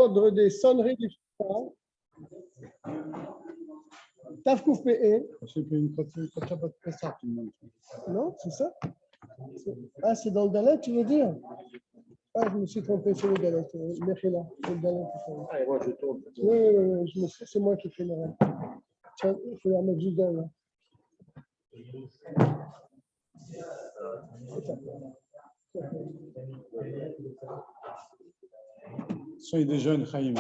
L'ordre des sonneries du shofar. Tafkouf PE. C'est une Shabbat Pessah, tout le monde. Non, c'est ça? Ah, c'est dans le Dalet, tu veux dire? Ah, je me suis trompé sur le Dalet. Mechila, c'est le Dalet. Ah, et moi, je tourne. Oui, c'est moi qui fais l'erreur. Tiens, il faut la remettre juste derrière. Soyez des jeunes, Chaim.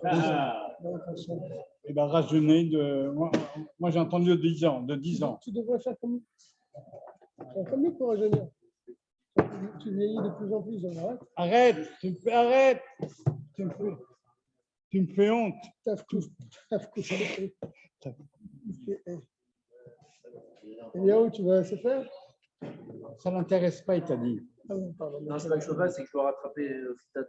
Ah, Et la rajeunir de. Moi, j'ai entendu de 10 ans. Tu devrais faire comme pour rajeunir. Tu vieillis de plus en plus, hein. Arrête, arrête. Tu me fais honte. Tafkouf. Et bien où tu vas se faire? Ça ne l'intéresse pas, il t'a dit. Ah bon, pardon. non, c'est pas le cheval, c'est que je dois rattraper le citat.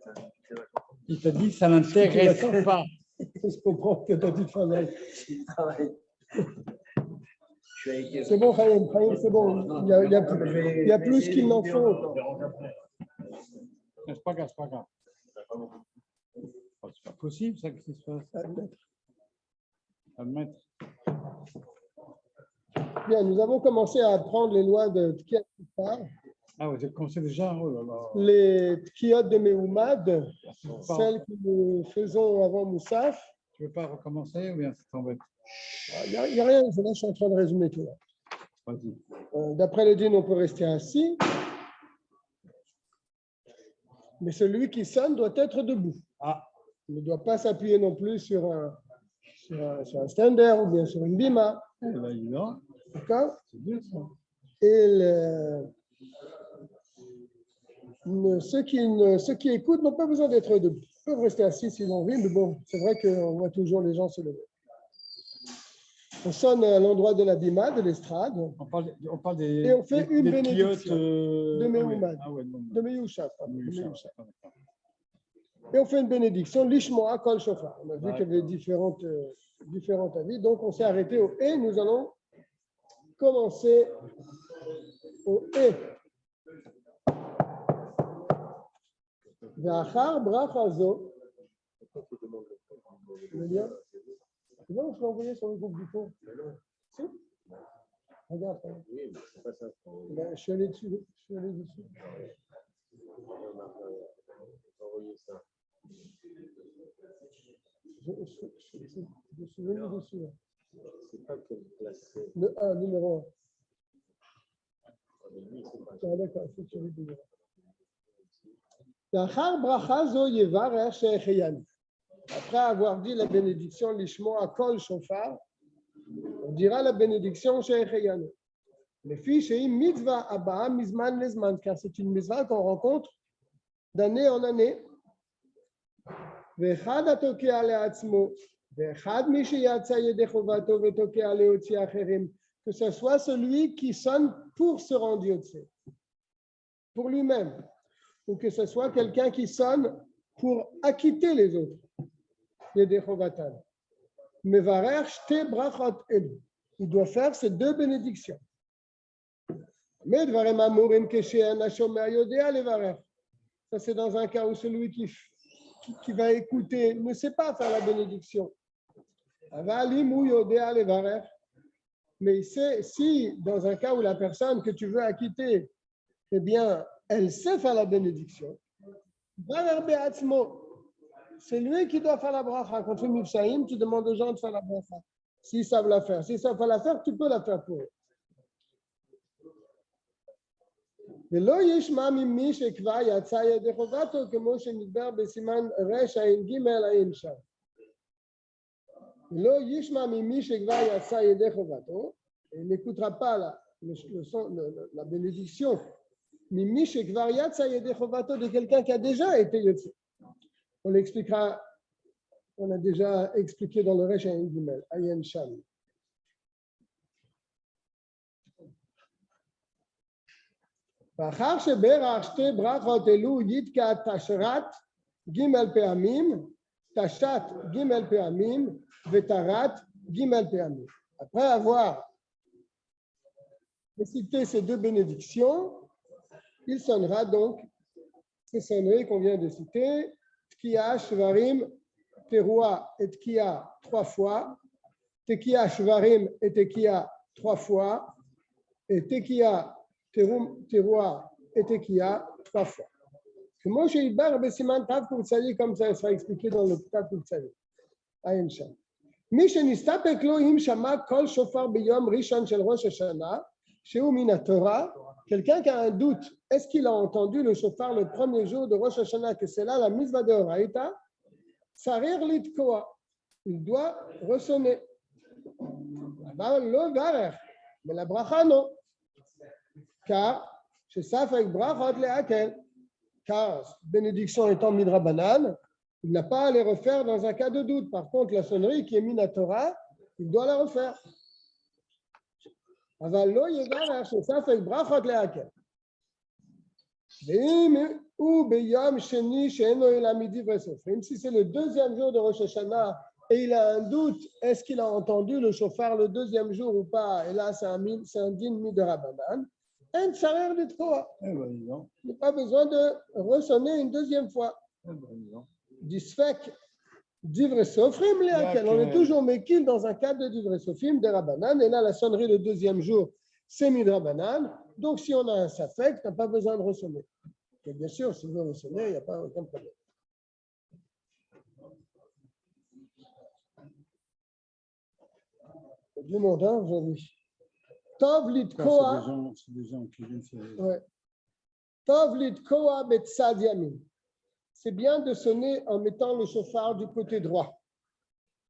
Il t'a dit, ça ne l'intéresse pas. Je comprends que tu as dit travail. C'est C'est bon, Chaim, c'est bon. Il y a plus qu'il n'en faut. C'est pas grave, c'est pas grave. C'est pas possible, ça, que ce soit. Admettre. Bien, nous avons commencé à apprendre les lois de Tkiyat Kipar, Ah oui, j'ai commencé déjà. Oh là là. les Tkiyot de Meoumad, celles que nous faisons avant Moussaf. Tu ne veux pas recommencer ou bien ça t'embête? Il n'y a rien, là, je suis en train de résumer tout. Vas-y. D'après le dîn, on peut rester assis, mais celui qui sonne doit être debout. Ah, Il ne doit pas s'appuyer non plus sur un stander ou bien sur une bima. là, il est. D'accord? C'est bien ça. Et ceux qui écoutent n'ont pas besoin d'être debout. Ils peuvent rester assis s'ils ont envie, mais bon, c'est vrai qu'on voit toujours les gens se lever. On sonne à l'endroit de la bima, de l'estrade. On parle des. Et on fait une des bénédiction de Meoumad, Ah ouais, non, de Meouchaf. Meouchaf. Et on fait une bénédiction, Lishmoa Kol Shofar. On a vu qu'il y avait différents avis, donc on s'est arrêté au et. Nous allons commencer au et. V'achar brachazo. Le lien. Non, je l'ai envoyé sur le groupe du cours. Si? Regarde. Oui, mais c'est pas ça. Ben, je suis allé dessus. On a envoyé ça. Je suis venu dessus. C'est pas quelle classe c'est. Le 1, numéro 1. Ah, mais lui, c'est pas. Ah, d'accord, il faut que tu le dises. V'achar brachazo yevarech she'echeyan. Après avoir dit la bénédiction, Lishmoa Kol Shofar, on dira la bénédiction chez Echeyanu. Les filles, chez mitzvah abba mizman lezman, car c'est une mitzvah qu'on rencontre d'année en année. Vechad atokea leatzmo, vechad mi sheyatsa yedei chovato vetokea leotzi acherim, que ce soit celui qui sonne pour se rendre yotze, pour lui-même, ou que ce soit quelqu'un qui sonne pour acquitter les autres. Il doit faire ces deux bénédictions. Ça, c'est dans un cas où celui qui va écouter ne sait pas faire la bénédiction. Mais si dans un cas où la personne que tu veux acquitter, eh bien, elle sait faire la bénédiction, c'est lui qui doit faire la bracha. Quand tu fais Mifsaïm, tu demandes aux gens de faire la bracha. S'ils savent la faire. S'ils ne savent pas la faire, tu peux la faire pour eux. ולא ישמע ממי שכבר יצא ידי חובתו, כמו שנדבר בסימן רש עין ג' עין שם. ולא ישמע ממי שכבר יצא ידי חובתו, il n'écoutera pas la bénédiction. ממי שכבר יצא ידי חובתו, de quelqu'un qui a déjà été yotze. On l'expliquera, on a déjà expliqué dans le Resh Ayin Gimel, Ayin Sham. ואחר שברך שתי ברכות אלו יתקע תשרת ג' פעמים, תשת ג' פעמים ותרת ג' פעמים. Après avoir cité ces deux bénédictions, il sonnera donc ces sonneries qu'on vient de citer, Tkiya, Shvarim, Teroua et Tkiya 3 fois. Tekiya, Shvarim et Tekiya 3 fois. Et Tekiya, Teroua et Tekiya 3 fois. Comme j'ai barre besiman tav kutsali, comme ça sera expliqué dans le tav kutsali. Ayin sham. Mi shenistapek lo im shama kol shofar biyom rishon shel Rosh Hashanah, sheu min Torah. Quelqu'un qui a un doute, est-ce qu'il a entendu le shofar le premier jour de Rosh Hashanah, que c'est là la mitzvah de Horaïta? Sarir litkoa. Il doit ressonner. Lo varer. Mais la bracha non. Car, chez Safek brachot leakel. Car, bénédiction étant midrabanan, il n'a pas à les refaire dans un cas de doute. Par contre, la sonnerie qui est mina Torah, il doit la refaire. Aval lo yegar chez Safek brachot leakel. Ou beyom sheni she'eno elamidi v'sofrim. Si c'est le deuxième jour de Rosh Hashanah et il a un doute, est-ce qu'il a entendu le shofar le deuxième jour ou pas? Et là, c'est un din midrabanan. Il n'y a pas besoin de ressonner une deuxième fois. Disfek, divre sofrim, on est toujours mekil dans un cadre de divre sofrim, de rabanan. Et là, la sonnerie le deuxième jour, c'est midrabanan. Donc, si on a un safek, tu n'as pas besoin de ressonner. Et bien sûr, si vous voulez ressonner, il n'y a pas aucun problème. Il y a du monde aujourd'hui. Tov litkoa. C'est des gens qui viennent faire. Ouais. Tov litkoa betsad yamin. C'est bien de sonner en mettant le chauffard du côté droit,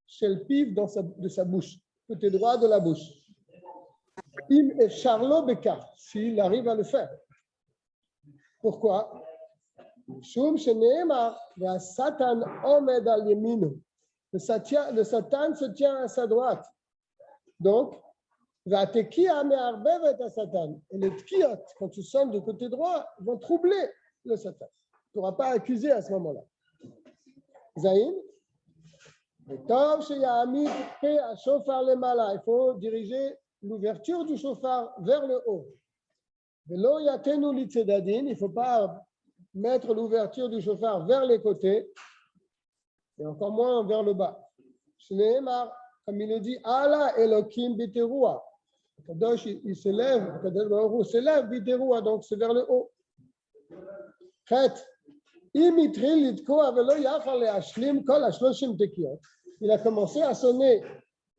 chez le pif de sa bouche, côté droit de la bouche. Im et Charlot Bekar, s'il arrive à le faire. Pourquoi? Shum sheneema va Satan omed al yeminu. Le Satan se tient à sa droite. Donc, va tekiya me'arbevet à Satan. Et les tkiyot, quand tu sonnes du côté droit, vont troubler le Satan. Tu n'auras pas accusé à ce moment-là. Zayin, il faut diriger l'ouverture du chauffard vers le haut. Il ne faut pas mettre l'ouverture du chauffard vers les côtés et encore moins vers le bas. Comme il le dit, Allah Elohim biteroua. Kadosh, il se lève, Kadosh se lève biteroua, donc c'est vers le haut. Il a commencé à sonner,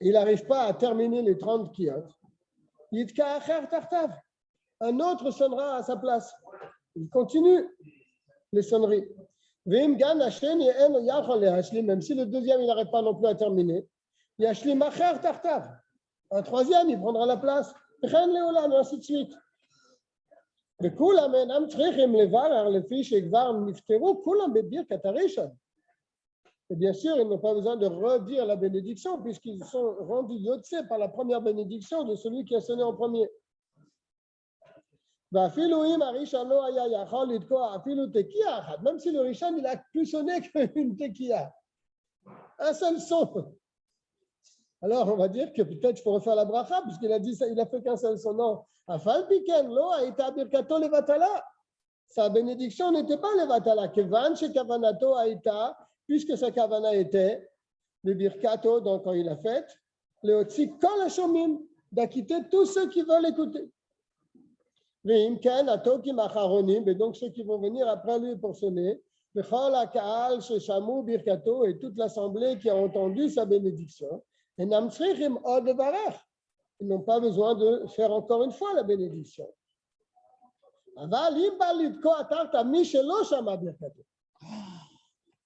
il n'arrive pas à terminer les 30 kiyot. Un autre sonnera à sa place. Il continue les sonneries. Même si le deuxième, il n'arrive pas non plus à terminer. Un troisième, il prendra la place. Et ainsi de suite. Et bien sûr, ils n'ont pas besoin de redire la bénédiction puisqu'ils sont rendus yotse par la première bénédiction de celui qui a sonné en premier. Même si le Rishon, il a plus sonné qu'une tekiya. Un seul son. Alors, on va dire que peut-être il faut refaire la bracha puisqu'il a dit ça, il a fait qu'un seul son. Non. Sa bénédiction n'était pas levatala. Puisque sa kavana était le birkato, donc quand il a fait, le otsi kol hashomim, d'acquitter tous ceux qui veulent écouter. Et donc ceux qui vont venir après lui pour sonner, et toute l'assemblée qui a entendu sa bénédiction. Et ils n'ont pas besoin de faire encore une fois la bénédiction.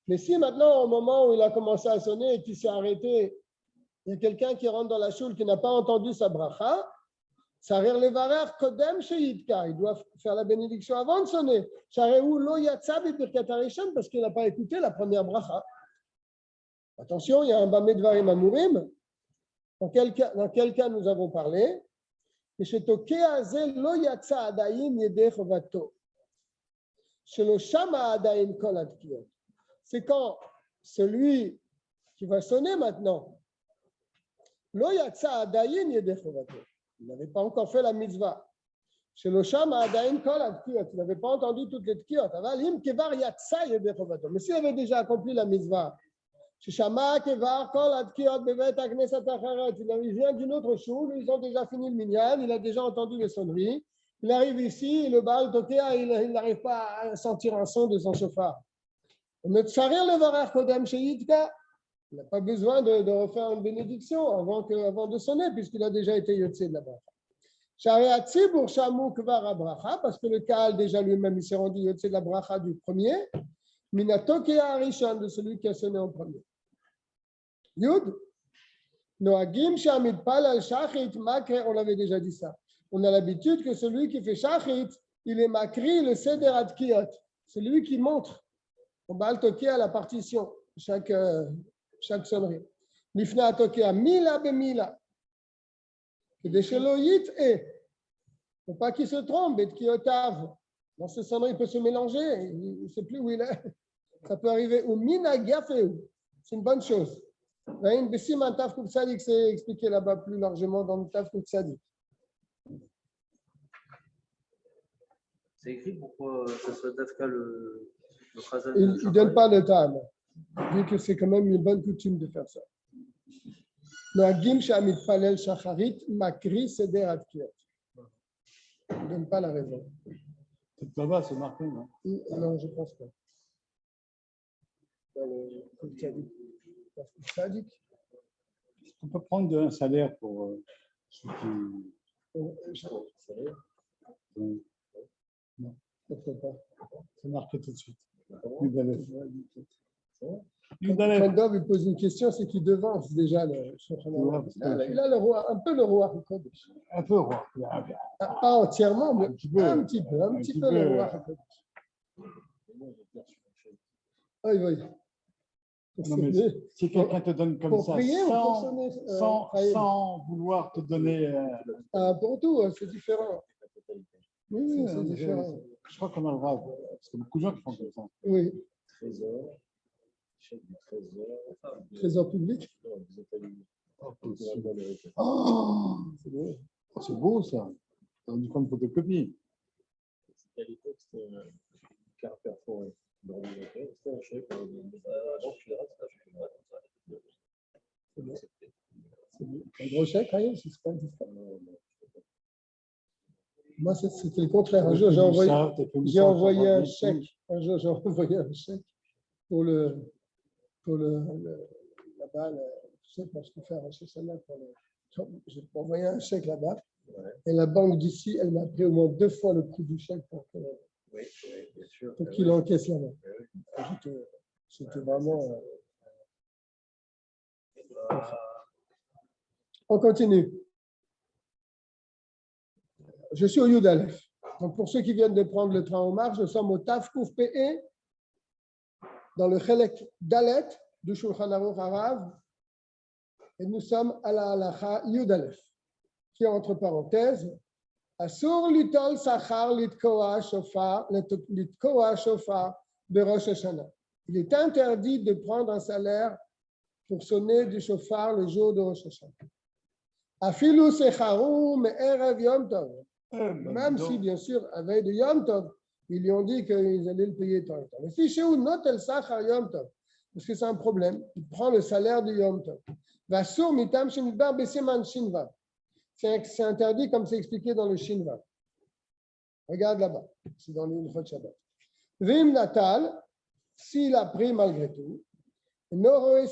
Mais si maintenant, au moment où il a commencé à sonner et qu'il s'est arrêté, il y a quelqu'un qui rentre dans la choule qui n'a pas entendu sa bracha, Sarir levarer kodem sheyitka, il doit faire la bénédiction avant de sonner. Sareu lo yatsa b'birkat harishon parce qu'il n'a pas écouté la première bracha. Attention, il y a un bamé dvarim amurim. Dans quel cas nous avons parlé? Et chez Tokeazel lo yatsa adayin yedeh chovato. Chez le shama adayin kol adkiyot. C'est quand celui qui va sonner maintenant, lo yatsa adayin yedeh chovato. Il n'avait pas encore fait la mitzvah. Chez le Shama, Adain Kol Adkiot, il n'avait pas entendu toutes les Tkiot. Avalim Kevar Yatsa Yedei Chovato. Mais s'il avait déjà accompli la mitzvah, chez Shama Kevar Kol Adkiot Bevet Agnesat Acharet, il vient d'une autre choule, ils ont déjà fini le minyan, il a déjà entendu les sonneries. Il arrive ici, le Baal Tokea, il n'arrive pas à sentir un son de son chauffard. Notre Sarir le Varer Kodem chez Yitka, il n'a pas besoin de refaire une bénédiction avant de sonner, puisqu'il a déjà été Yotze de la bracha. Shariatzi pour Shamu Kvar Bracha, parce que le Kaal déjà lui-même, il s'est rendu Yotze de la bracha du premier, Minatokea Arishon, de celui qui a sonné en premier. Yud, Noagim Shamid Pal al Shachit Makre, on l'avait déjà dit ça. On a l'habitude que celui qui fait Shachit, il est Makri, le Seder Adkiot, c'est lui qui montre. On va le toquer à la partition, chaque sonnerie. Lifna Tokea Mila Bemila. Et des Sheloït et. Faut pas qu'il se trompe, et qui octave. Dans ce sonnerie, il peut se mélanger, il ne sait plus où il est. Ça peut arriver. Ou Mina Gafeu. C'est une bonne chose. Une Bessim un Taf Sadik, c'est expliqué là-bas plus largement dans le Taf Sadik. C'est écrit pour que ce soit Dafka le Chazal. Il ne donne pas le tam. Il dit que c'est quand même une bonne coutume de faire ça. Noagim Shamit Palel Shacharit Makri Seder Adkiot. Il ne donne pas la raison. C'est là-bas, c'est marqué, non? Non, je ne pense pas. Dans le Sadik. On peut prendre un salaire pour ceux qui. Non, c'est marqué tout de suite. Quand Dov il pose une question, c'est qu'il devance déjà le Shulchan. Il a le roi, un peu le roi Kodesh. Un peu roi. Pas entièrement, mais un petit peu le roi Kodesh. Oui, oui. Non, mais si quelqu'un te donne comme pour ça, prier, sans vouloir te donner. Pour tout, c'est différent. Oui, c'est différent. Je crois qu'on a le droit, parce qu'il y a beaucoup de gens qui font comme ça. Oui. Trésor, chèque du trésor. Trésor public. Oh, c'est beau ça. On dit comme photocopie. C'était à l'époque, c'était un quart perforé. C'était un chèque. C'est un gros chèque, rien, c'est pas moi, c'était le contraire. Un jour, j'ai envoyé un chèque. Un jour, j'ai envoyé un chèque pour là-bas, tu sais, parce qu'il fait un chez Sana. J'ai envoyé un chèque là-bas. Ouais. Et la banque d'ici, elle m'a pris au moins 2 fois le prix du chèque pour qu'il encaisse là-bas. C'était vraiment. On continue. Je suis au Yud Aleph. Donc, pour ceux qui viennent de prendre le train en marche, nous sommes au Taf Kouf Pe'e, dans le Chelek Dalet du Shulchan Aruch Harav, et nous sommes à la Halacha Yud Aleph, qui est entre parenthèses, Asur litol sachar litkoa shofar de Rosh Hashanah. Il est interdit de prendre un salaire pour sonner du shofar le jour de Rosh Hashanah. Afilu secharu me'erev Yom Tov. Même si, bien sûr, à veille de Yom Tov, ils lui ont dit qu'ils allaient le payer tant et tant. Mais si chez eux, not el sachar Yom Tov, parce que c'est un problème, il prend le salaire de Yom Tov. Vasur mitam shinvar besiman shinvar. C'est interdit comme c'est expliqué dans le Shinvar. Regarde là-bas, c'est dans l'Ilchot Shabbat. Vim Natal, s'il a pris malgré tout, il n'aura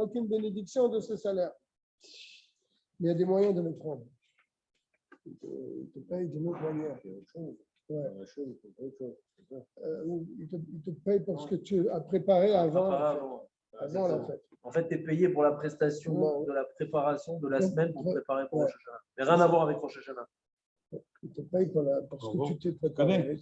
aucune bénédiction de ce salaire. Mais il y a des moyens de le prendre. Il te paye d'une autre manière. Ouais. Il te paye pour ce que tu as préparé avant la fête. En fait, tu es payé pour la prestation de la préparation de la semaine pour préparer pour Rosh Hashanah. Mais rien à voir avec Rosh Hashanah. Il te paye pour ce que tu t'es préparé.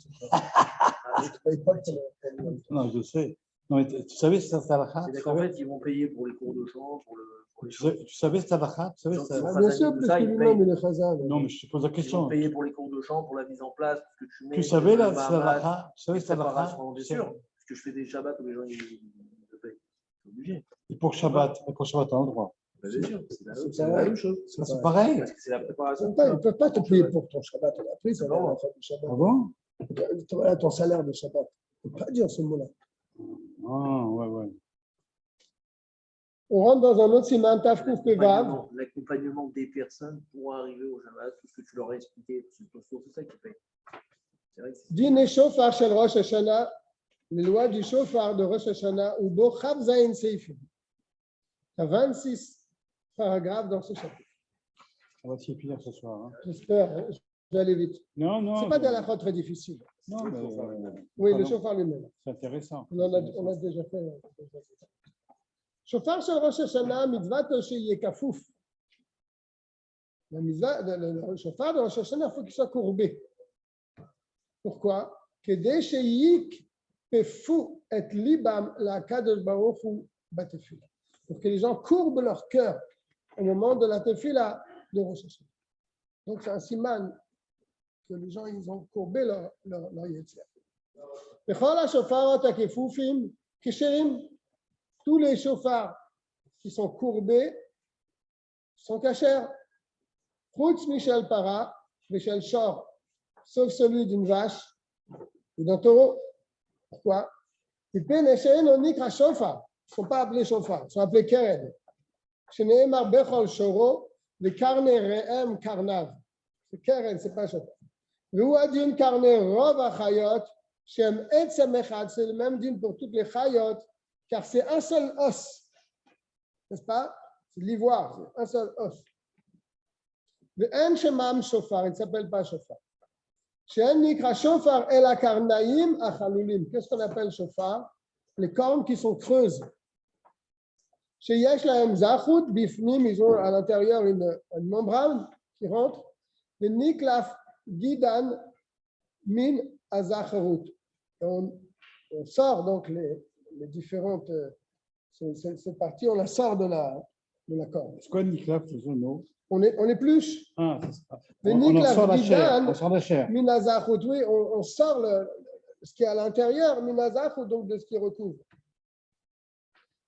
Non, je sais. Non, mais tu savais cette halakha? C'est qu'en fait, ils vont payer pour les cours de chant, pour les Tu savais cette halakha? Bien sûr, parce que lui-même, il est chazal. Non, mais je te pose la question. Ils vont payer pour les cours de chant, pour la mise en place, parce que tu mets. Tu savais cette halakha? Tu savais cette halakha? Bien sûr, parce que je fais des Shabbats où les gens ils payent. C'est obligé. Et pour Shabbat, on a le droit. Bien sûr, c'est pareil. la même chose. C'est pareil. Parce que c'est la préparation. Ils ne peuvent pas te payer pour ton Shabbat. On a appris ça dans la fin du Shabbat. Ah bon? Voilà ton salaire de Shabbat. On ne peut pas dire ce mot-là. Ah, ouais, ouais. On rentre dans un autre siman, Tafkouf Pevav. L'accompagnement des personnes pour arriver au Shabbat, tout ce que tu leur as expliqué, c'est ça qui paye. C'est vrai que c'est Dîner Shofar shel Rosh Hashanah, les lois du Shofar de Rosh Hashanah, ou Bo Chav Zayin Seifim. Il y a 26 paragraphes dans ce chapitre. Ça va s'y finir ce soir. Hein. J'espère, hein, je vais aller vite. Non, Ce non. n'est pas de la fois très difficile. Non, mais Oui, le pardon. Shofar lui-même. C'est intéressant. On a déjà fait. Shofar shel Rosh Hashanah, mitzvah sheyeh kafouf. La mitzvah, le Shofar de Rosh Hashanah, il faut qu'il soit courbé. Pourquoi? Kedei sheyik pefu et libam la kadosh baruch hu batefila. Pour que les gens courbent leur cœur au moment de la tefila de Rosh Hashanah. Donc c'est un siman que les gens ils ont courbé leur yetzer. Bechol ha-shofarot ha-kefufim kesherim. Tous les chauffars qui sont courbés sont cachers. Chutz michel para, michel shor, sauf celui d'une vache ou d'un taureau. Pourquoi? Ils ne sont pas appelés chauffars, ils sont appelés keren. Sheneemar bechol shoro, les carne re'em karnav. C'est keren, c'est pas chauffar. L'ouadin carne rov achayot, shem etzem echad, c'est le même din pour toutes les chayot, car c'est un seul os. N'est-ce pas? C'est de l'ivoire, c'est un seul os. Le en shemam shofar, il ne s'appelle pas shofar. She'en nikra shofar el akarnaim achalulim. Qu'est-ce qu'on appelle shofar? Les cornes qui sont creuses. Sheyesh lahem zachut bifnim, ils ont à l'intérieur une membrane qui rentre. Le niklaf gidan min azacharut. On sort donc les différentes cette partie, on la sort de la corde. C'est quoi Nicolas, ce mot? On épluche. Ah, c'est ça. Le On en niklaf sort la chair. gidan On sort la chair. min azacharut. Oui, on sort ce qui est à l'intérieur, min azacharut, donc de ce qui recouvre.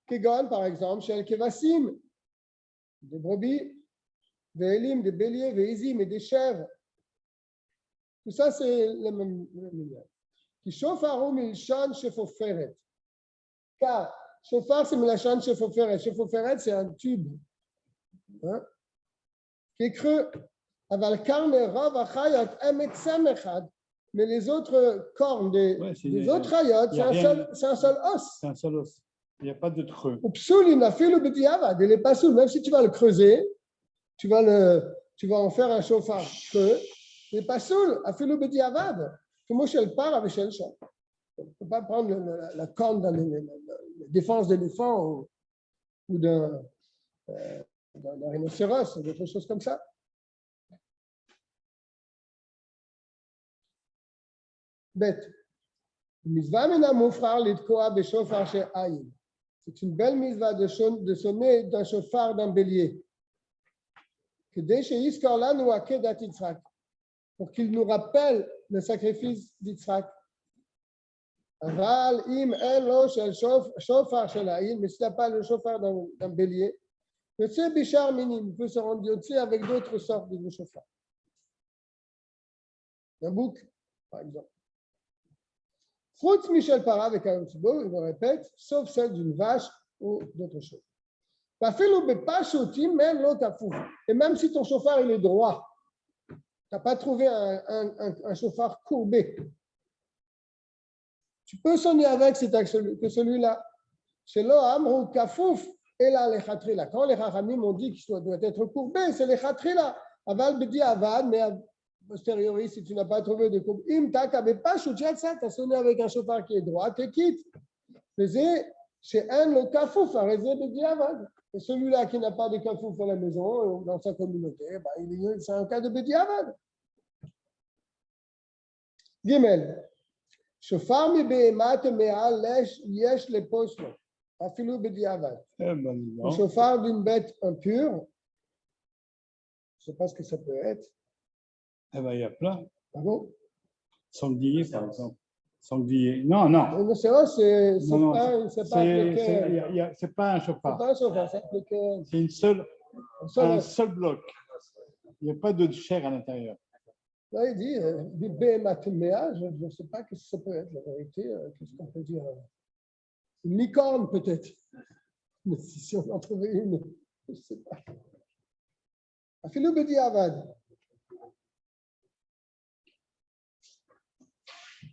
Kegon, par exemple, chez Kevasim, des brebis, des élim, des béliers, des izim et des chèvres. Tout ça, c'est le même milieu. Qui shofar milshan shefoferet. Car shofar, c'est milshan shefoferet. Shefoferet, c'est un tube hein, qui est creux. Aval karne rav achayot emetzem echad. Mais les autres cornes des autres chayot, c'est un seul os. C'est un seul os. Il n'y a pas de creux. Il n'est pas soul. Même si tu vas le creuser, tu vas en faire un chauffard creux. Il n'est pas soul. Afilu b'diavad. Comme chez le par avec chez le chat. On ne peut pas prendre la corne dans la défense d'éléphant ou d'un rhinocéros ou d'autres choses comme ça. Bête. Mitzvah mena mufrar litkoa b'shofar she'ayin. C'est une belle mitzvah de sonner d'un chauffard d'un bélier. Pour qu'il nous rappelle le sacrifice d'Yitzhak. Mais s'il n'a pas le chauffard d'un bélier, il peut se rendre aussi avec d'autres sortes de chauffards. Un bouc, par exemple. Fruits Michel Para avec un thibaut, il le répète, sauf celle d'une vache ou d'autres choses. Et même si ton chauffard il est droit, tu n'as pas trouvé un chauffard courbé, tu peux sonner avec que celui-là. Chez l'Ohamrou Kafouf et là les Khatrila. Quand les Rachamim ont dit qu'il doit être courbé, c'est les Khatrila. Aval Bedi Avad, mais posteriori, si tu n'as pas trouvé de coupe, tu as sonné avec un chauffard qui est droit, tu es quitte. Chez un, le kafouf, a raison de diavad. Et celui-là qui n'a pas de kafouf à la maison, dans sa communauté, c'est un cas de bediavad. Gimel. Chauffard mi behemat me'al yesh le poslo. Afilou bediavad. Le chauffard d'une bête impure, je ne sais pas ce que ça peut être. Eh ben, il y a plein. Ah bon? Sanglier, par exemple. Sanglier. Non, non. Le séos, c'est Non, pas, c'est pas appliqué. c'est pas un C'est chauffard. pas un chauffard, c'est appliqué. C'est un seul bloc. Il n'y a pas de chair à l'intérieur. Là, il dit, du bématéméa, je ne sais pas ce que ça peut être, la vérité. Qu'est-ce qu'on peut dire? Une licorne, peut-être. Mais si on en trouvait une, je ne sais pas. Afilou bedi avad.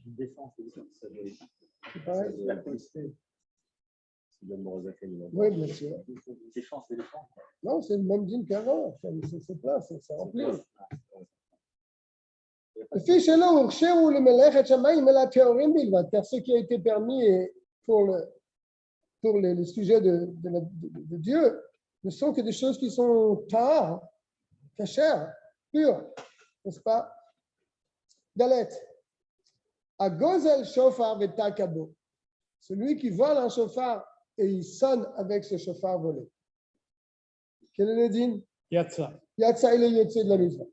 Défense, ça doit être. C'est pareil. La police. Oui, bien sûr. Défense et défense. Non, c'est le même dîme qu'avant. C'est plein, c'est rempli. לפי שלא הורשהו למלאכת שמיים אלא טהורים בלבד, car ce qui a été permis pour le sujet de Dieu ne sont que des choses qui sont tahar, kasher, pures, n'est-ce pas? Dalet. Agozel shofar vetakabo. Celui qui vole un chauffard et il sonne avec ce chauffard volé. Quel est le din? Yatsa. Yatsa, il est yotse de la maison.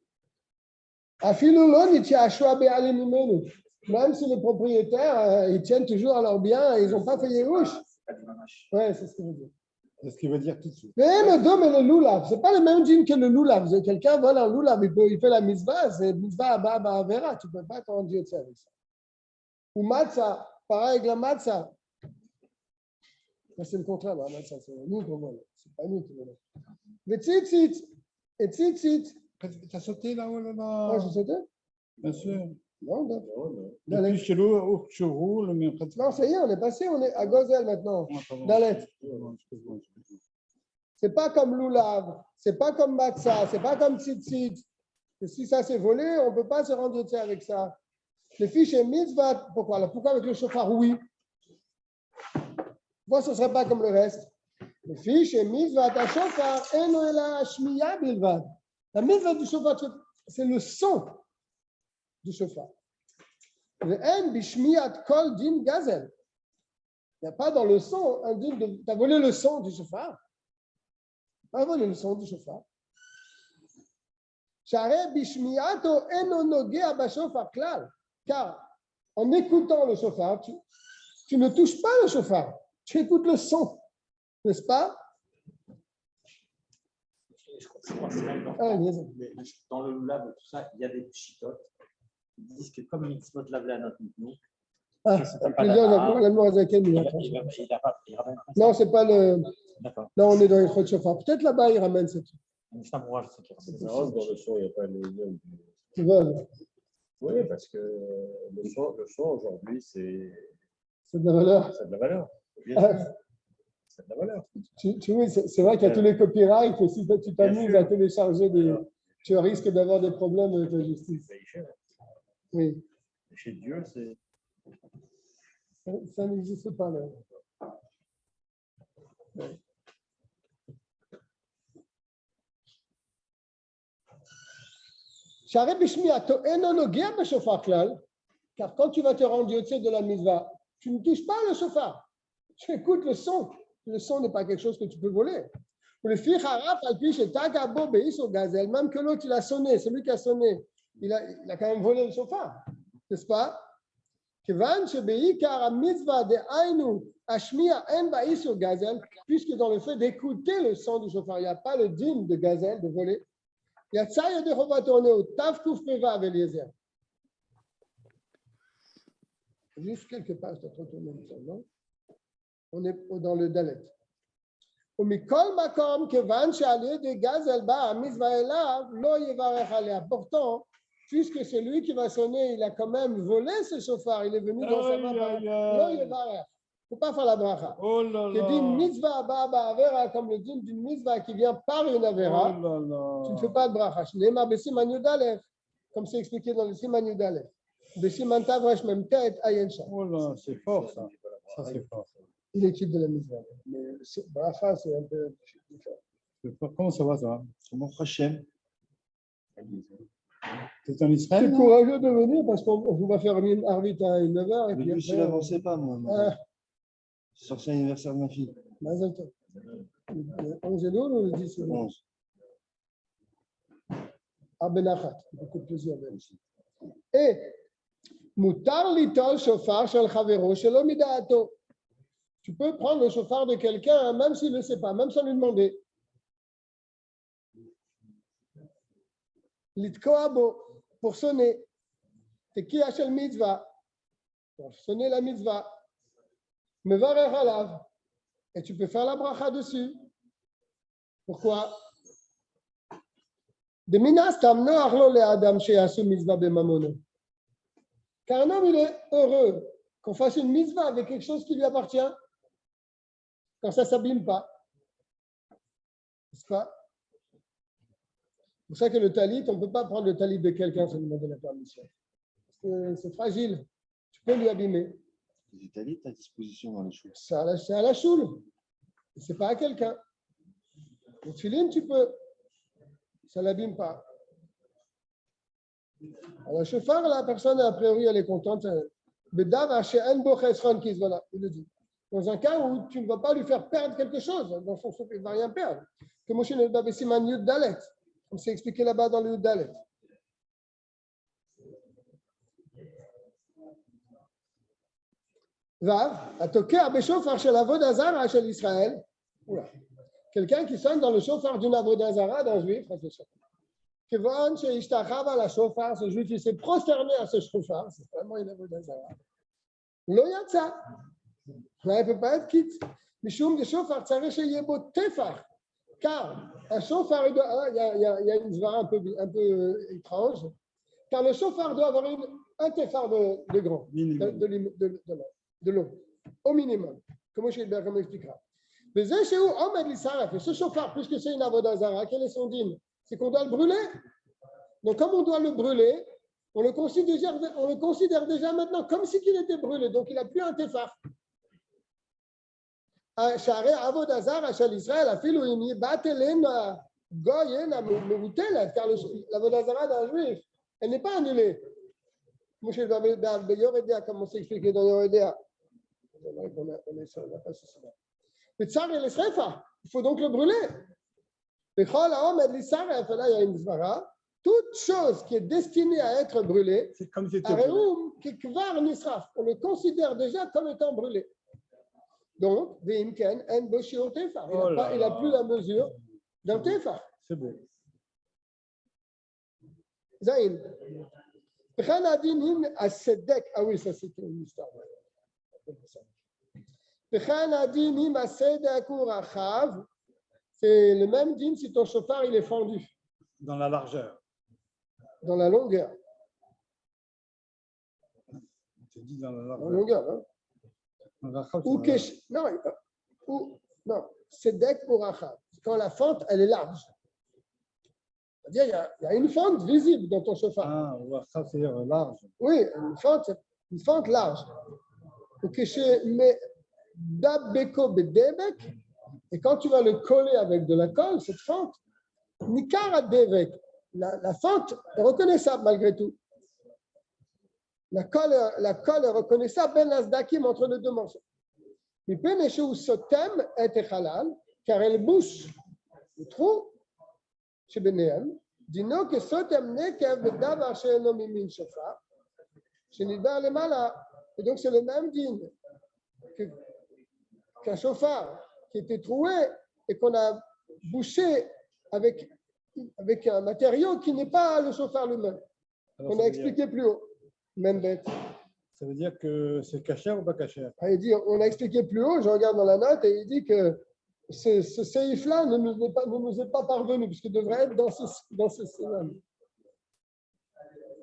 Même si les propriétaires, ils tiennent toujours à leurs biens, ils n'ont pas fait les rouges. Oui, c'est ce que je veux dire. C'est ce qu'il veut dire tout de suite. Mais le dôme et le loulav, ce n'est pas le même dîme que le loulav. Quelqu'un vole un loulav, il fait la mitzvah, c'est mitzvah abba avera. Tu ne peux pas te rendre Dieu de service. Ou matzah, pareil avec la matzah. C'est le contraire, la matzah, c'est nous qui volons. Ce n'est pas nous qui volons. Mais tzitzit, et tzitzit. Tu as sauté là-haut, là-bas? Moi, j'ai sauté? Bien sûr. Non, non. Depuis chez l'eau, je roule, mais après. Non, ça y est, on est passé, on est à Gozel maintenant. Dalet. C'est pas comme Loulav, c'est pas comme Matzah, c'est pas comme Tzitzit. Si ça s'est volé, on ne peut pas se rendre utile avec ça. Les fiches et mitzvah, pourquoi? Pourquoi avec le chauffard? Oui. Pourquoi ce ne serait pas comme le reste? Les fiches et mitzvah, ta chauffard, eno ela shmiya bilvad. La mitzvah du chauffard, c'est le son du chauffard. Le en bishmiyat kol din gazel. Il n'y a pas dans le son un din de. Tu as volé le son du chauffard. Tu as volé le son du chauffard. Share bishmiyato eno nogea bashofar klal. Car en écoutant le chauffard, tu ne touches pas le chauffard. Tu écoutes le son. N'est-ce pas? Je crois que c'est même dans le loulav et tout ça, il y a des chitotes qui disent que comme mitzvot laver à notre nous. Non, c'est pas le. D'accord. Non, on est dans les de chauffard. Peut-être là-bas, ils ramènent cette. Moi, je sais qu'il y a Dans le son, il n'y a pas le lien. Tu vois, Oui, parce que le son aujourd'hui, c'est de la valeur. de la valeur. Ah. C'est de la valeur. Oui, c'est vrai qu'il y a tous les copyrights, et si tu t'amuses à télécharger tu risques d'avoir des problèmes avec la justice. Oui. Chez Dieu, c'est. Ça n'existe pas là. Ouais. Car quand tu vas te rendre Dieu de la mitzvah, tu ne touches pas le chauffard. Tu écoutes le son. Le son n'est pas quelque chose que tu peux voler. Même que l'autre, il a sonné, celui qui a sonné, il a quand même volé le chauffard. N'est-ce pas? Puisque dans le fait d'écouter le son du chauffard, il n'y a pas le dîme de gazelle, de voler. Il y a ça, il y a des robots Tavkouf Peva avec Eliezer. Juste quelques pages, tu as trop tourné le temps, non? On est dans le Dalet. Pourtant, puisque celui qui va sonner, il a quand même volé ce chauffard, il est venu dans sa main. Il ne faut pas faire la bracha. Oh là Que dit mitzvah baba avera, comme le dit d'une mitzvah qui vient par une avera, tu ne fais pas de bracha. Comme c'est expliqué dans le Siman Yudalef. Oh là, c'est fort ça. Ça, c'est fort. Il est type de la mitzvah. Mais bracha, c'est un peu différent. Comment ça va, ça? Comment Hachem? C'est en Israël? C'est courageux de venir parce qu'on va faire une arbitre à 9h. Le bus, il n'avançait pas, moi. C'est sorti l'anniversaire de ma fille. Le 11 et le 10 et le 11. À Benachat. Beaucoup de plaisir. Et Mutar litol shofar shel chavero shelo midaato. Tu peux prendre le shofar de quelqu'un, même s'il ne le sait pas, même sans lui demander. Litkoa bo, pour sonner. Teki hachel mitzvah, pour sonner la mitzvah. Mevarer alav. Et tu peux faire la bracha dessus. Pourquoi? De minas tam no arlo le adam sheyasu mitzvah bemamono. Car un homme, il est heureux qu'on fasse une mitzvah avec quelque chose qui lui appartient, quand ça ne s'abîme pas. N'est-ce pas? C'est pour ça que le talit, on ne peut pas prendre le talit de quelqu'un sans lui demander la permission. Parce que c'est fragile. Tu peux lui abîmer. Les talit à disposition dans les choux. C'est à la choule. Ce n'est pas à quelqu'un. Le tefilin, tu peux. Ça ne l'abîme pas. Alors, le chauffard, la personne, a priori, elle est contente. Voilà, il le dit. Dans un cas où tu ne vas pas lui faire perdre quelque chose, dans son souffle, il ne va rien perdre. Comme c'est expliqué là-bas dans le Yud Dalet. Quelqu'un qui sonne dans le chauffard d'une avodah zara d'un juif, ce juif, il s'est prosterné à ce chauffard, c'est vraiment une avodah zara. Lo yatsa. Il ne peut pas être quitte. Mishum de chauffard, ça reste yebo tefar. Car un chauffard, il y a une zvara un peu étrange. Car le chauffard doit avoir un tefar de grand, de long, au minimum. Comme expliquera. Mais ce chauffard, puisque c'est une avodah zara, quel est son dîme? C'est qu'on doit le brûler. Donc, comme on doit le brûler, on le considère déjà maintenant comme si il était brûlé. Donc, il n'a plus un tefar. Car l'avodah zara d'un juif, elle n'est pas annulée. Comme on s'est expliqué dans Yoredea. Il faut donc le brûler. Il y a une zvara. Toute chose qui est destinée à être brûlée, C'est comme si c'était brûlé. on le considère déjà comme étant brûlé. Donc, il n'a plus la mesure d'un tefar. C'est beau. Zayn. Ah oui, ça c'était une histoire. C'est le même dîme si ton chauffard il est fendu. Dans la largeur. Dans la longueur. C'est dit dans la Dans largeur. la longueur, hein? Dans la largeur, Ou kesh, non, c'est dek pour Achav. Quand la fente, elle est large. C'est-à-dire, il y a une fente visible dans ton chauffard. Ah, ça c'est large. Oui, une fente large. Ou kesh, mais dabbeko bedebek, et quand tu vas le coller avec de la colle, cette fente, nikara devek, la fente est reconnaissable malgré tout. La colle est reconnaissable ben asdakim entre les deux morceaux. Car elle bouche le trou chez Benéem. Dino que sotem nekev bedavar she'eno mimin shofar. Shenidbar lemala. Et donc c'est le même din qu'un chauffard qui était troué et qu'on a bouché avec un matériau qui n'est pas le chauffard lui-même. On a expliqué plus haut. Même bête. Ça veut dire que c'est cachère ou pas cachère? Il dit, on a expliqué plus haut, je regarde dans la note et il dit que ce séif-là ne nous est pas parvenu, puisqu'il devrait être dans ce séif.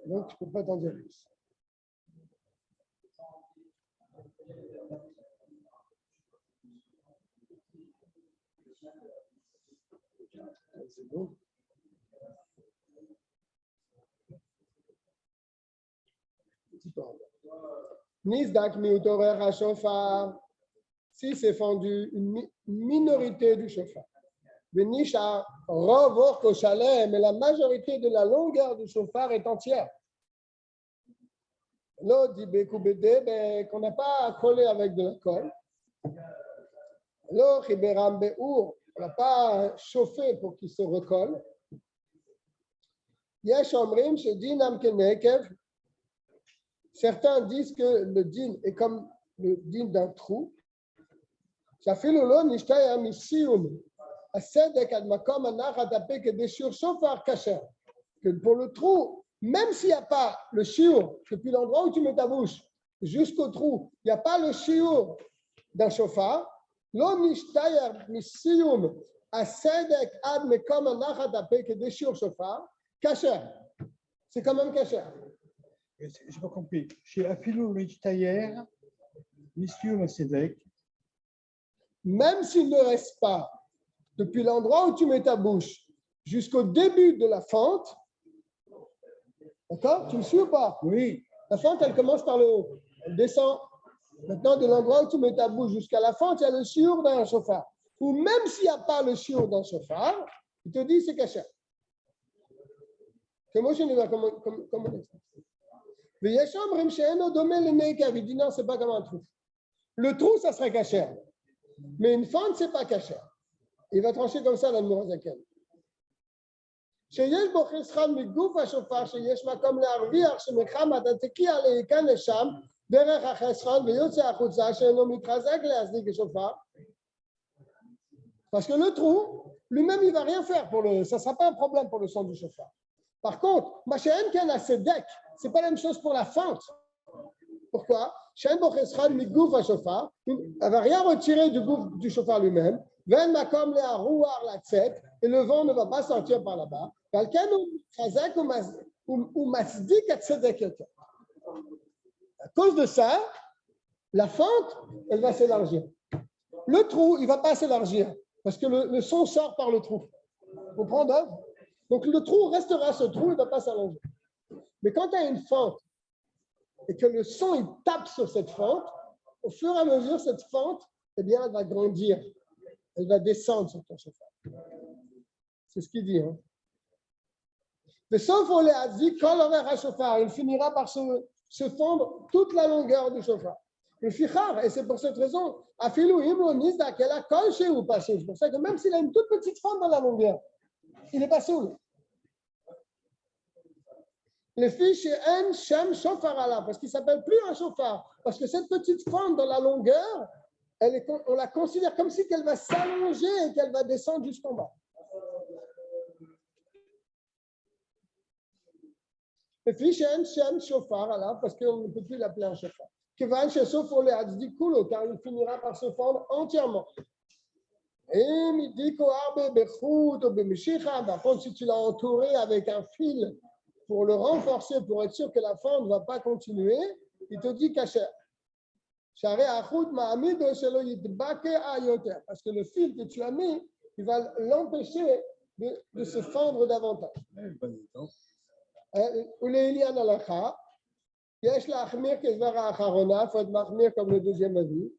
Donc, je ne peux pas t'en dire plus. C'est bon. Nisdak miutorer à chauffard, si c'est fendu une minorité du chauffard. Venisha rovor koshalem, mais la majorité de la longueur du chauffard est entière. L'autre dit bekubede, qu'on n'a pas collé avec de la colle. L'autre iberam beur, on n'a pas chauffé pour qu'il se recolle. Yesh omrim shedinam kenekev. Certains disent que le din est comme le din d'un trou. שאפילו לא נשתהה מסיום הסדק עד מקום הנחת הפה כדי שיעור שופר כשר. Que pour le trou, même s'il n'y a pas le shiur, depuis l'endroit où tu mets ta bouche jusqu'au trou, il n'y a pas le shiur d'un shofar, לא נשתהה מסיום הסדק עד מקום הנחת הפה כדי שיעור שופר כשר. C'est quand même כשר. J'ai pas compris. Chez Afilou Richtayer, Missium Sedek. Même s'il ne reste pas depuis l'endroit où tu mets ta bouche jusqu'au début de la fente, d'accord? Tu me suis ou pas? Oui. La fente, elle commence par le haut, elle descend. Maintenant, de l'endroit où tu mets ta bouche jusqu'à la fente, il y a le shiur d'un shofar. Ou même s'il n'y a pas le shiur d'un shofar, il te dit c'est kasher. Que moi, je ne sais pas comment on explique. Mais Yeshua Mrim She'eno Domé le Neikav, il dit non, c'est pas comme un trou. Le trou, ça serait kasher. Mais une fente, ce n'est pas kasher. Il va trancher comme ça dans le Mourazaken. שיש בו חסכן מגוף השופר שיש מקום להרוויח שמחמת התקיע להיכן לשם דרך החסכן ויוצא החוצה שאינו מתחזק להזניק השופר. Parce que le trou, lui-même, il ne va rien faire pour le. Ça ne sera pas un problème pour le son du chauffard. Par contre, Machéen Ken a ses decks. Ce n'est pas la même chose pour la fente. Pourquoi? Elle ne va rien retirer du gouffre du chauffard lui-même. Et le vent ne va pas sortir par là-bas. À cause de ça, la fente, elle va s'élargir. Le trou, il ne va pas s'élargir parce que le son sort par le trou. Vous comprenez? Donc le trou restera ce trou, il ne va pas s'allonger. Mais quand tu as une fente et que le son il tape sur cette fente, au fur et à mesure, cette fente, eh bien, elle va grandir. Elle va descendre sur ton chauffard. C'est ce qu'il dit. Hein. Mais sauf on l'a dit, quand l'horaire à chauffard, il finira par se fondre toute la longueur du chauffard. Le fichar, et c'est pour cette raison, afilou imlonis qu'elle a colché ou passé. C'est pour ça que même s'il a une toute petite fente dans la longueur, il n'est pas sourd. Les fiches N Shem Shofar parce qu'il ne s'appelle plus un chauffard. Parce que cette petite fente dans la longueur, on la considère comme si qu'elle va s'allonger et qu'elle va descendre jusqu'en bas. Les fiches N Shem Shofar parce qu'on ne peut plus l'appeler un chauffard. Kevan Shessof on l'a dit coulo, car il finira par se fendre entièrement. Et par contre, si tu l'as entouré avec un fil pour le renforcer, pour être sûr que la fente ne va pas continuer, il te dit kasher. Parce que le fil que tu as mis, il va l'empêcher de se fendre davantage. Il faut être mahmir comme le deuxième avis.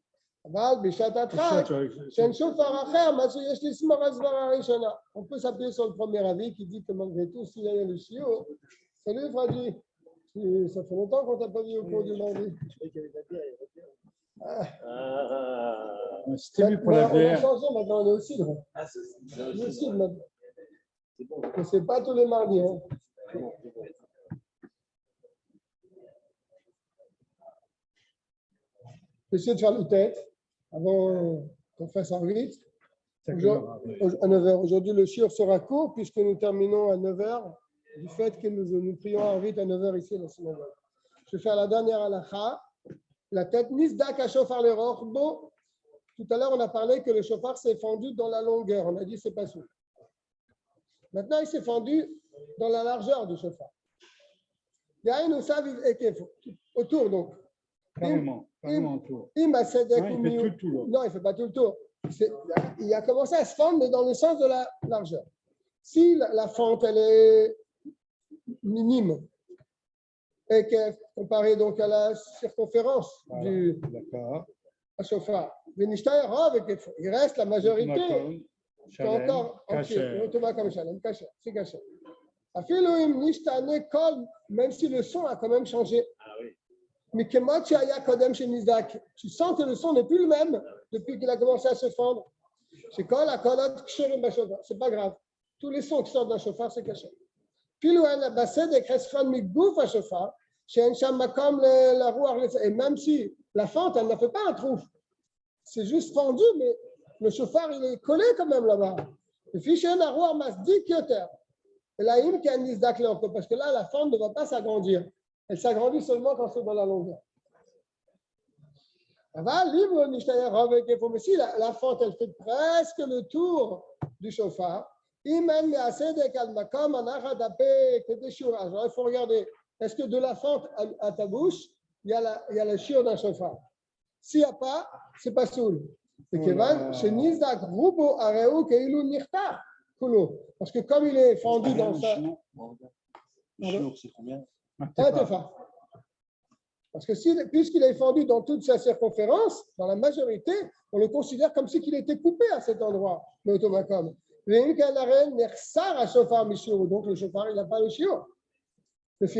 On peut s'appuyer sur le premier avis qui dit que malgré tout, s'il y a le chiot, salut Fradji, ça fait longtemps qu'on ne t'a pas vu au cours du lundi. C'était mieux pour la bière. On a bière. changé maintenant, on est au cidre. Le cidre maintenant. Ce n'est pas tous les mardis. Hein. Essayez de faire le tête avant qu'on fasse un rite. À 9h. Aujourd'hui, le shiur sera court puisque nous terminons à 9h du fait que nous prions un rite à 9h ici à la synagogue. Je vais faire la dernière halakha. La tête nisdak à shofar le rochbo. Tout à l'heure, on a parlé que le shofar s'est fendu dans la longueur. On a dit que ce n'est pas souple. Maintenant, il s'est fendu dans la largeur du shofar. Autour donc. Carrément autour. Il m'a fait il fait tout le tour. Non, il ne fait pas tout le tour. Il a commencé à se fendre, mais dans le sens de la largeur. Si la fente, elle est minime, et qu'elle comparée donc à la circonférence du chauffard, il reste la majorité qui est encore entier. C'est caché. Même si le son a quand même changé. Mais tu sens que le son n'est plus le même depuis qu'il a commencé à se fendre. C'est pas grave. Tous les sons qui sortent d'un chauffard, c'est caché. Et même si la fente, elle ne fait pas un trou, c'est juste fendu, mais le chauffard, il est collé quand même là-bas. Parce que là, la fente ne va pas s'agrandir. Elle s'agrandit seulement quand c'est dans la longueur. Mais si la fente, elle fait presque le tour du chauffard, alors il faut regarder, est-ce que de la fente à ta bouche, il y a le shiur d'un chauffard? S'il n'y a pas, c'est pas soul. Parce que comme il est fendu dans sa... C'est combien? Parce que puisqu'il est fendu dans toute sa circonférence, dans la majorité, on le considère comme si il était coupé à cet endroit, le automakom. Donc le chauffard, il n'a pas le shiur. Donc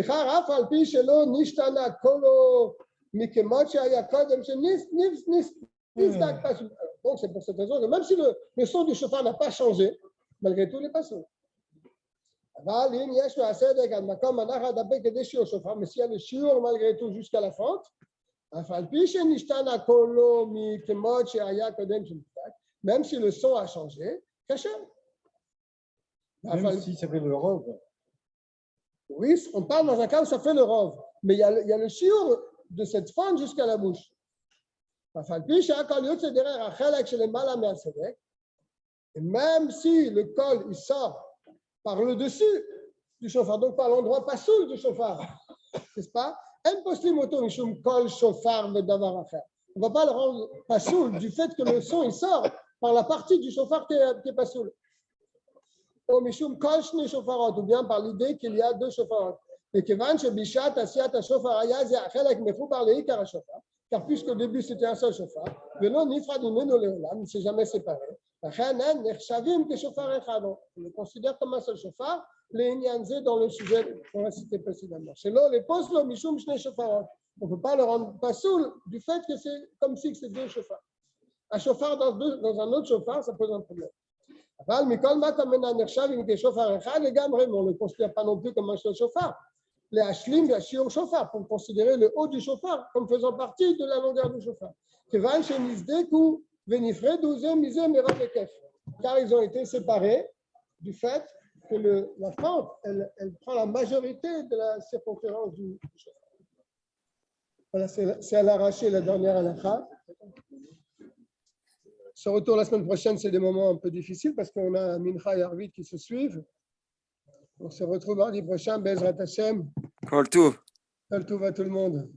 c'est pour cette raison que même si le son du chauffard n'a pas changé, malgré tout, il n'est pas sourd. Mais s'il y a le shiur malgré tout jusqu'à la fente, même si le son a changé, même si ça fait le rove. Oui, on parle dans un cas où ça fait le rove, mais il y a le shiur de cette fente jusqu'à la bouche. Et même si le col il sort par le dessus du chauffard, donc par l'endroit pas soul du chauffard, n'est-ce pas? On ne va pas le rendre pas soul du fait que le son il sort par la partie du chauffard qui est pas soul. Ou bien par l'idée qu'il y a deux chauffards. Et car puisque au début c'était un seul chauffard, on ne s'est jamais séparé. On le considère comme un seul chauffard, les Inyanzé dans le sujet qu'on a cité précédemment. On ne peut pas le rendre pas soul du fait que c'est comme si c'est deux chauffards. Un chauffard dans un autre chauffard, ça pose un problème. On ne le considère pas non plus comme un seul chauffard. Les hashlim, les shiur chauffard, pour considérer le haut du chauffard comme faisant partie de la longueur du chauffard. Car ils ont été séparés du fait que la fente, elle prend la majorité de la circonférence du chauffard. Voilà, c'est à l'arraché la dernière halakha. Ce retour la semaine prochaine, c'est des moments un peu difficiles parce qu'on a Mincha et Arvit qui se suivent. On se retrouve mardi prochain, Bezrat Hashem. Kol Tov. Kol Tov à tout le monde.